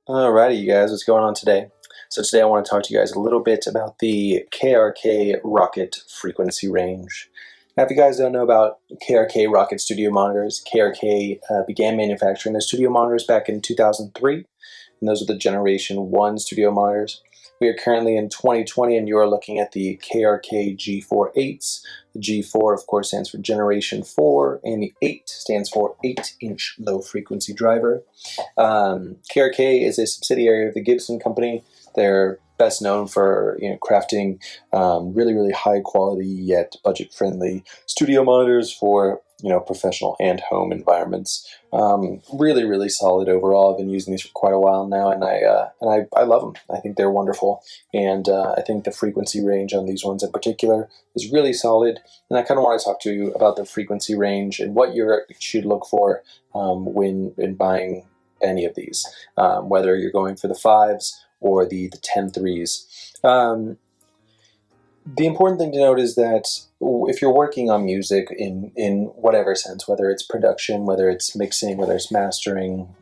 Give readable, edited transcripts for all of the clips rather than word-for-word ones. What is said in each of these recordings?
Alrighty, you guys, what's going on today? So today I want to talk to you guys a little bit about the KRK Rokit frequency range. Now, if you guys don't know about KRK Rokit studio monitors, KRK began manufacturing their studio monitors back in 2003, and those are the Generation 1 studio monitors. We are currently in 2020, and you are looking at the KRK G4 8s. The G4, of course, stands for Generation 4, and the 8 stands for 8-inch low-frequency driver. KRK is a subsidiary of the Gibson Company. They're best known for crafting really high quality yet budget friendly studio monitors for professional and home environments. Really solid overall. I've been using these for quite a while now, and I love them. I think they're wonderful, and I think the frequency range on these ones in particular is really solid. And I kind of want to talk to you about the frequency range and what you should look for when buying any of these, whether you're going for the 5s or the 10-3s. The important thing to note is that if you're working on music in whatever sense, whether it's production, whether it's mixing, whether it's mastering,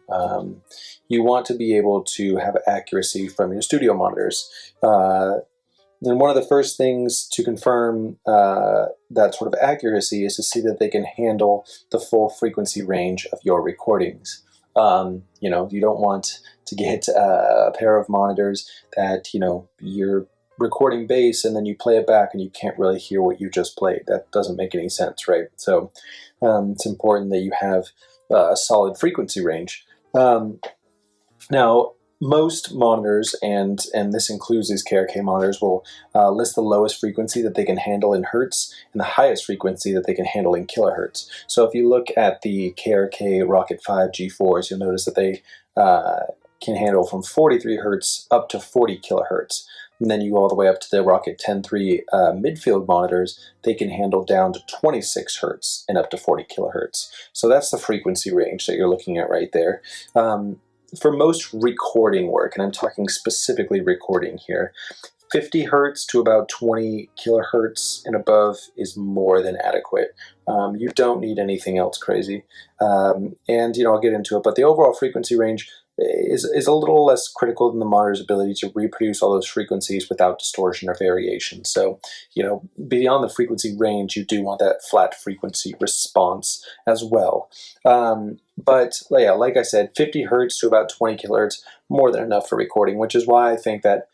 you want to be able to have accuracy from your studio monitors. Then one of the first things to confirm that sort of accuracy is to see that they can handle the full frequency range of your recordings. You don't want to get a pair of monitors that, you're recording bass and then you play it back and you can't really hear what you just played. That doesn't make any sense, right? So it's important that you have a solid frequency range. Now, most monitors, and this includes these KRK monitors, will list the lowest frequency that they can handle in hertz and the highest frequency that they can handle in kilohertz. So if you look at the KRK Rokit 5 G4s, you'll notice that they can handle from 43 hertz up to 40 kilohertz. And then you go all the way up to the Rokit 10-3 midfield monitors. They can handle down to 26 hertz and up to 40 kilohertz. So that's the frequency range that you're looking at right there. For most recording work, and I'm talking specifically recording here, 50 hertz to about 20 kilohertz and above is more than adequate. You don't need anything else crazy. And I'll get into it, but the overall frequency range is a little less critical than the monitor's ability to reproduce all those frequencies without distortion or variation. So, beyond the frequency range, you do want that flat frequency response as well. But yeah, like I said, 50 hertz to about 20 kilohertz, more than enough for recording, which is why I think that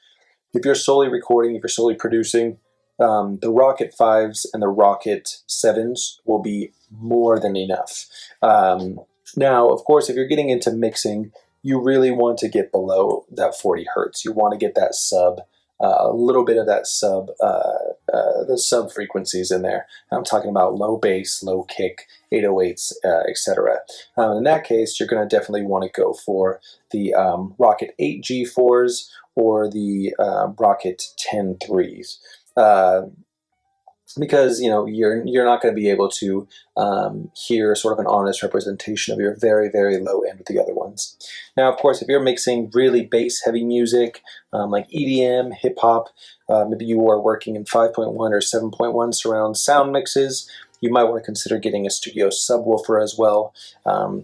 if you're solely recording, if you're solely producing, the Rokit 5s and the Rokit 7s will be more than enough. Now, of course, if you're getting into mixing, you really want to get below that 40 hertz. You want to get that a little bit of that the sub frequencies in there. I'm talking about low bass, low kick, 808s, etc. In that case, you're going to definitely want to go for the Rokit 8 G4s or the Rokit 10-3s. Because you're not going to be able to hear sort of an honest representation of your very low end with the other ones. Now, of course, if you're mixing really bass heavy music like EDM, hip hop, maybe you are working in 5.1 or 7.1 surround sound mixes, you might want to consider getting a studio subwoofer as well,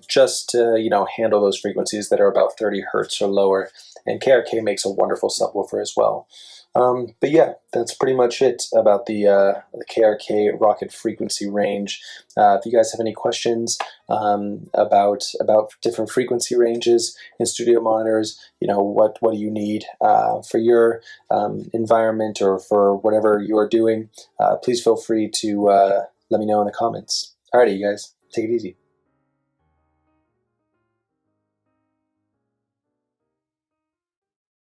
just to handle those frequencies that are about 30 hertz or lower. And KRK makes a wonderful subwoofer as well. But yeah, that's pretty much it about the KRK Rokit frequency range. If you guys have any questions about different frequency ranges in studio monitors, what do you need for your environment or for whatever you are doing, please feel free to let me know in the comments. Alrighty, you guys, take it easy.